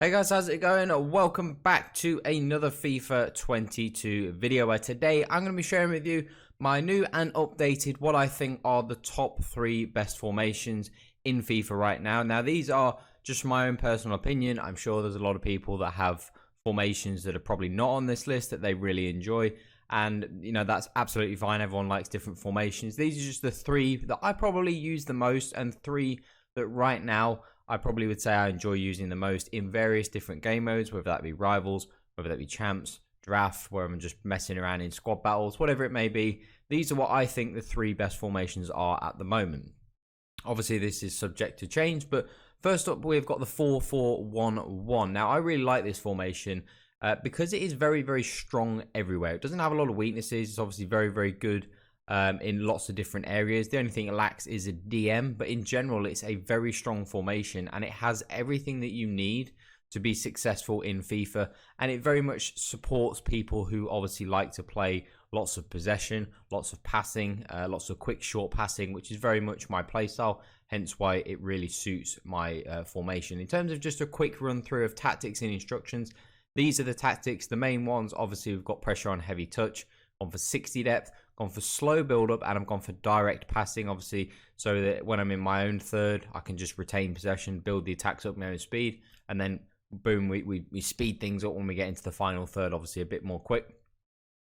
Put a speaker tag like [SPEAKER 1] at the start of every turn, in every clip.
[SPEAKER 1] Hey guys, how's it going? Welcome back to another FIFA 22 video where today I'm going to be sharing with you my new and updated what I think are the top 3 best formations in FIFA right now. Now these are just my own personal opinion. I'm sure there's a lot of people that have formations that are probably not on this list that they really enjoy, and that's absolutely fine. Everyone likes different formations. These are just the 3 that I probably use the most and 3 that right now I probably would say I enjoy using the most in various different game modes, whether that be rivals, whether that be champs, draft, where I'm just messing around in squad battles, whatever it may be. These are what I think the 3 best formations are at the moment. Obviously, this is subject to change, but first up, we've got the 4-4-1-1. Now, I really like this formation because it is very, very strong everywhere. It doesn't have a lot of weaknesses. It's obviously very, very good in lots of different areas. The only thing it lacks is a DM, but in general, it's a very strong formation and it has everything that you need to be successful in FIFA, and it very much supports people who obviously like to play lots of possession, lots of passing, lots of quick short passing, which is very much my playstyle, hence why it really suits my formation. In terms of just a quick run through of tactics and instructions, these are the tactics. The main ones, obviously, we've got pressure on heavy touch, gone for 60 depth, gone for slow build up, and I've gone for direct passing, obviously, so that when I'm in my own third, I can just retain possession, build the attacks up my own speed, and then boom, we speed things up when we get into the final third, obviously a bit more quick.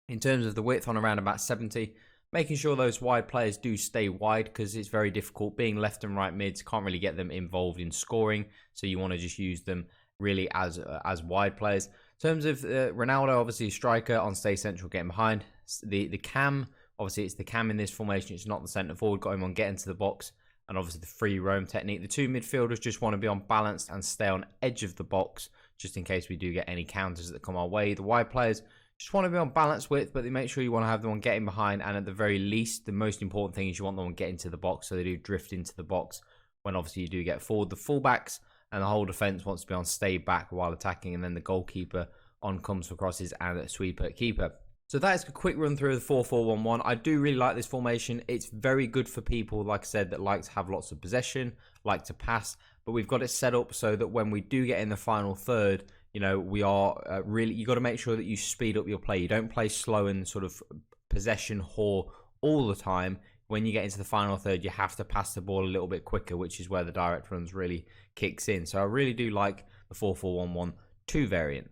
[SPEAKER 1] In terms of the width, on around about 70, making sure those wide players do stay wide because it's very difficult. Being left and right mids, can't really get them involved in scoring, so you want to just use them really as wide players. In terms of Ronaldo, obviously striker on stay central, getting behind. The cam, obviously it's the cam in this formation, it's not the centre forward, got him on get into the box, and obviously the free roam technique. The 2 midfielders just want to be on balanced and stay on edge of the box, just in case we do get any counters that come our way. The wide players just want to be on balanced width, but they make sure you want to have them on getting behind, and at the very least, the most important thing is you want them on getting to the box, so they do drift into the box when obviously you do get forward. The fullbacks and the whole defence wants to be on stay back while attacking, and then the goalkeeper on comes for crosses and a sweeper keeper. So that is a quick run through of the 4-4-1-1. I do really like this formation. It's very good for people, like I said, that like to have lots of possession, like to pass. But we've got it set up so that when we do get in the final third, we are really, you got to make sure that you speed up your play. You don't play slow and sort of possession whore all the time. When you get into the final third, you have to pass the ball a little bit quicker, which is where the direct runs really kicks in. So I really do like the 4-4-1-1-2 variant.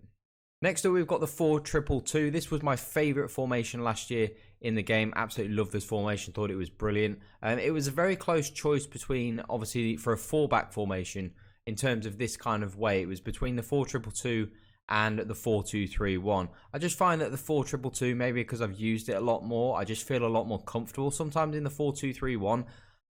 [SPEAKER 1] Next up, we've got the 4-2-2-2. This was my favourite formation last year in the game. Absolutely loved this formation. Thought it was brilliant. It was a very close choice between, obviously, for a 4-back formation in terms of this kind of way. It was between the 4-2-2-2 and the 4-2-3-1. I just find that the 4-2-2-2, maybe because I've used it a lot more, I just feel a lot more comfortable. Sometimes in the 4-2-3-1,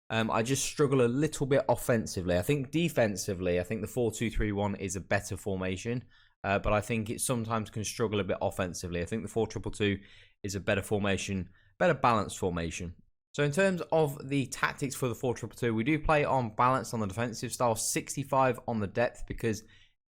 [SPEAKER 1] I just struggle a little bit offensively. I think defensively, I think the 4-2-3-1 is a better formation. But I think it sometimes can struggle a bit offensively. I think the 4-2-2-2 is a better formation, better balanced formation. So in terms of the tactics for the 4-2-2-2, we do play on balance on the defensive style, 65 on the depth, because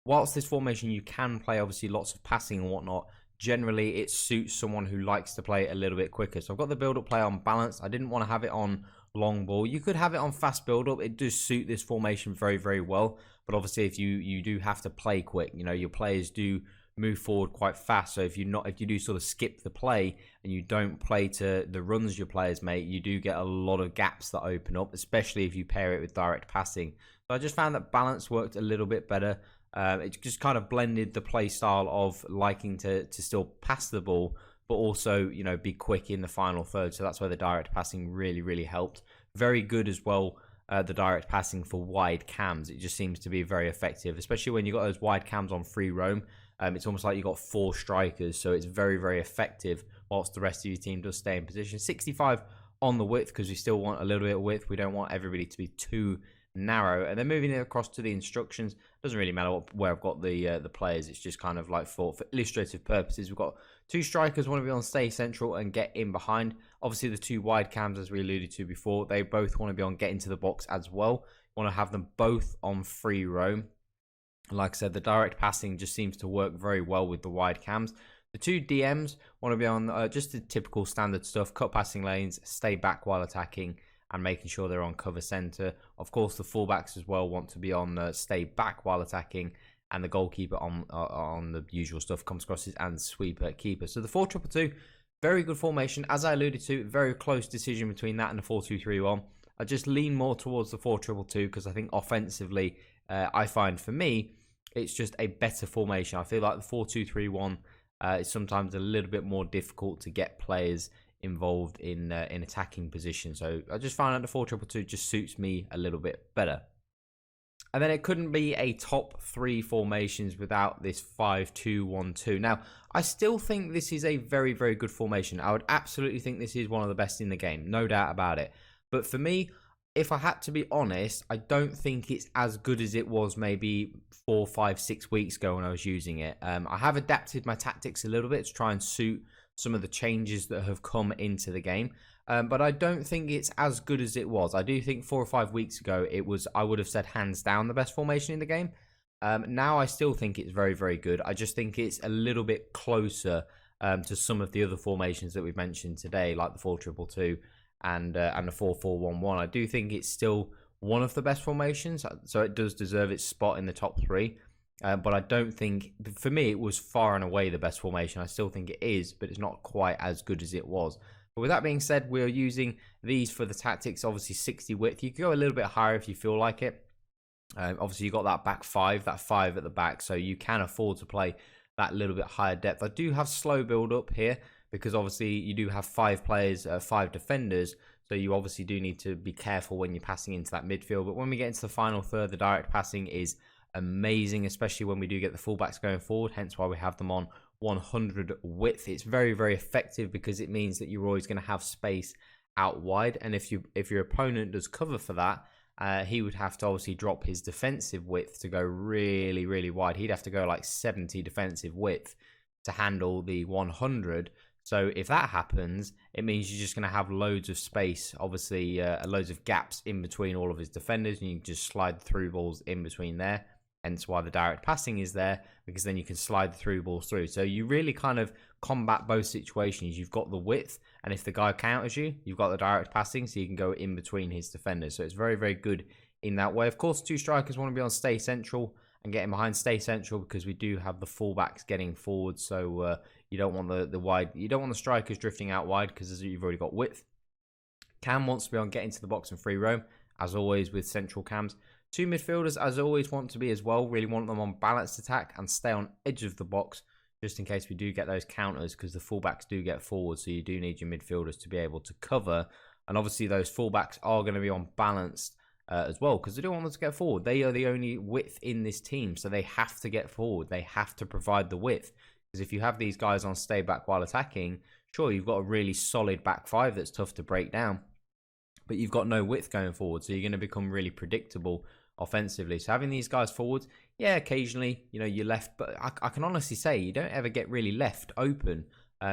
[SPEAKER 1] whilst this formation you can play obviously lots of passing and whatnot, generally it suits someone who likes to play a little bit quicker. So I've got the build-up play on balance. I didn't want to have it on long ball. You could have it on fast build-up. It does suit this formation very, very well. But obviously, if you do have to play quick, your players do move forward quite fast. So if you do sort of skip the play and you don't play to the runs your players make, you do get a lot of gaps that open up, especially if you pair it with direct passing. So I just found that balance worked a little bit better. It just kind of blended the play style of liking to still pass the ball, but also, be quick in the final third. So that's where the direct passing really, really helped. Very good as well, the direct passing for wide cams. It just seems to be very effective, especially when you've got those wide cams on free roam. It's almost like you've got 4 strikers, so it's very, very effective whilst the rest of your team does stay in position. 65 on the width because we still want a little bit of width. We don't want everybody to be too narrow. And then moving it across to the instructions, doesn't really matter where I've got the players. It's just kind of like for illustrative purposes. We've got 2 strikers want to be on stay central and get in behind. Obviously the 2 wide cams, as we alluded to before, they both want to be on get into the box as well. You want to have them both on free roam. Like I said, the direct passing just seems to work very well with the wide cams. The 2 DMs want to be on just the typical standard stuff, cut passing lanes, stay back while attacking, and making sure they're on cover center. Of course, the fullbacks as well want to be on stay back while attacking and the goalkeeper on the usual stuff comes across and sweeper keeper. So the 4-2-2, very good formation. As I alluded to, very close decision between that and the 4-2-3-1. I just lean more towards the 4-2-2 because I think offensively, I find for me, it's just a better formation. I feel like the 4-2-3-1 is sometimes a little bit more difficult to get players involved in attacking position. So I just find that the 4-2-2 just suits me a little bit better. And then it couldn't be a top 3 formations without this 5-2-1-2. Now, I still think this is a very, very good formation. I would absolutely think this is one of the best in the game. No doubt about it. But for me, if I had to be honest, I don't think it's as good as it was maybe 4, 5, 6 weeks ago when I was using it. I have adapted my tactics a little bit to try and suit some of the changes that have come into the game. But I don't think it's as good as it was. I do think 4 or 5 weeks ago, I would have said hands down the best formation in the game. Now I still think it's very, very good. I just think it's a little bit closer to some of the other formations that we've mentioned today, like the 4-2-2 and the 4-4-1-1. I do think it's still one of the best formations, so it does deserve its spot in the top 3. But I don't think, for me, it was far and away the best formation. I still think it is, but it's not quite as good as it was. But with that being said, we're using these for the tactics, obviously 60 width. You can go a little bit higher if you feel like it. Obviously, you got that back 5, that 5 at the back, so you can afford to play that little bit higher depth. I do have slow build up here because obviously you do have 5 players, 5 defenders, so you obviously do need to be careful when you're passing into that midfield. But when we get into the final third, the direct passing is amazing, especially when we do get the fullbacks going forward, hence why we have them on 100 width. It's very, very effective because it means that you're always going to have space out wide, and if your opponent does cover for that, he would have to obviously drop his defensive width to go really, really wide. He'd have to go like 70 defensive width to handle the 100. So if that happens, it means you're just going to have loads of space, obviously loads of gaps in between all of his defenders, and you can just slide through balls in between there. Hence why the direct passing is there, because then you can slide the through balls through. So you really kind of combat both situations. You've got the width, and if the guy counters you, you've got the direct passing, so you can go in between his defenders. So it's very, very good in that way. Of course, 2 strikers want to be on stay central and getting behind stay central because we do have the fullbacks getting forward. So you don't want the wide, you don't want the strikers drifting out wide because you've already got width. Cam wants to be on getting to the box and free roam, as always with central cams. 2 midfielders, as always, want to be as well. Really want them on balanced attack and stay on edge of the box, just in case we do get those counters, because the fullbacks do get forward, so you do need your midfielders to be able to cover. And obviously, those fullbacks are going to be on balanced as well, because they don't want them to get forward. They are the only width in this team, so they have to get forward. They have to provide the width, because if you have these guys on stay back while attacking, sure, you've got a really solid back 5 that's tough to break down, but you've got no width going forward, so you're going to become really predictable offensively. So having these guys forwards, yeah, occasionally, you know, you're left, but I can honestly say you don't ever get really left open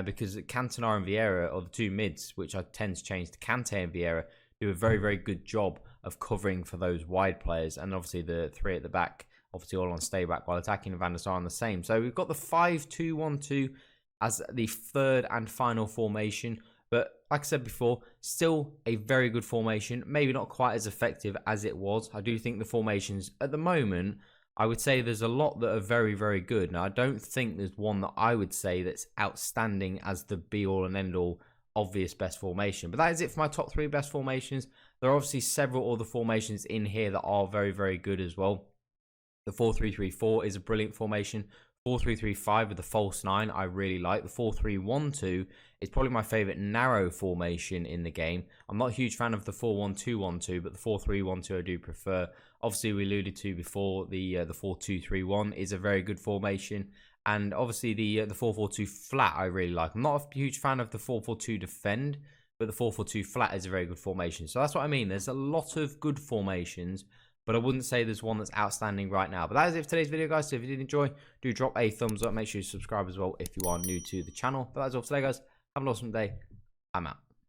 [SPEAKER 1] because Cantona and Vieira, or the 2 mids, which I tend to change to Kante and Vieira, do a very, very good job of covering for those wide players. And obviously the 3 at the back, obviously all on stay back, while attacking and Van der Sar on the same. So we've got the 5-2-1-2 as the 3rd and final formation. But like I said before, still a very good formation. Maybe not quite as effective as it was. I do think the formations at the moment, I would say there's a lot that are very, very good. Now, I don't think there's one that I would say that's outstanding as the be-all and end-all obvious best formation. But that is it for my top 3 best formations. There are obviously several other formations in here that are very, very good as well. The 4-3-3-4 is a brilliant formation. 4-3-3-5 with the false 9 I really like. The 4-3-1-2 is probably my favourite narrow formation in the game. I'm not a huge fan of the 4-1-2-1-2, but the 4-3-1-2 I do prefer. Obviously, we alluded to before, the 4-2-3-1 is a very good formation. And obviously, the 4-4-2 flat I really like. I'm not a huge fan of the 4-4-2 defend, but the 4-4-2 flat is a very good formation. So that's what I mean. There's a lot of good formations, but I wouldn't say there's one that's outstanding right now. But that is it for today's video, guys. So if you did enjoy, do drop a thumbs up. Make sure you subscribe as well if you are new to the channel. But that's all for today, guys. Have an awesome day. I'm out.